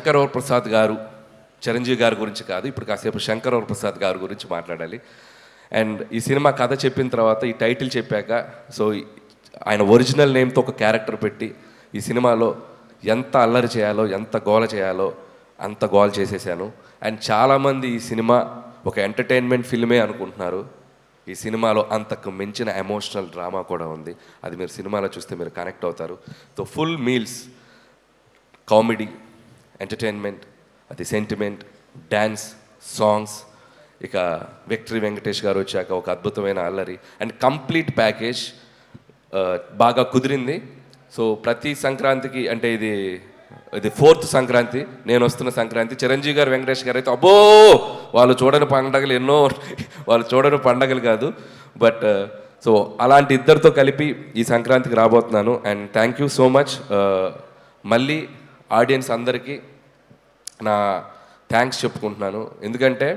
శంకర్ ప్రసాద్ గారు చిరంజీవి గారి గురించి కాదు, ఇప్పుడు కాసేపు శంకర్ ప్రసాద్ గారి గురించి మాట్లాడాలి. అండ్ ఈ సినిమా కథ చెప్పిన తర్వాత, ఈ టైటిల్ చెప్పాక, సో ఆయన ఒరిజినల్ నేమ్తో ఒక క్యారెక్టర్ పెట్టి ఈ సినిమాలో ఎంత అల్లరి చేయాలో, ఎంత గోల చేయాలో అంత గోల చేసేసాను. అండ్ చాలామంది ఈ సినిమా ఒక ఎంటర్టైన్మెంట్ ఫిల్మే అనుకుంటున్నారు. ఈ సినిమాలో అంతకు మించిన ఎమోషనల్ డ్రామా కూడా ఉంది. అది మీరు సినిమాలో చూస్తే మీరు కనెక్ట్ అవుతారు. So full meals, comedy, entertainment, అది సెంటిమెంట్, డ్యాన్స్, సాంగ్స్, ఇక విక్టరీ వెంకటేష్ గారు వచ్చాక ఒక అద్భుతమైన అల్లరి అండ్ కంప్లీట్ ప్యాకేజ్ బాగా కుదిరింది. సో ప్రతి సంక్రాంతికి, అంటే ఇది 4th సంక్రాంతి, నేను వస్తున్న సంక్రాంతి, చిరంజీవి గారు, వెంకటేష్ గారు అయితే అబ్బో వాళ్ళు చూడని పండగలు ఎన్నో, వాళ్ళు చూడని పండగలు కాదు. బట్ సో అలాంటి ఇద్దరితో కలిపి ఈ సంక్రాంతికి రాబోతున్నాను. And thank you so much. మళ్ళీ ఆడియన్స్ అందరికీ నా థ్యాంక్స్ చెప్పుకుంటున్నాను. ఎందుకంటే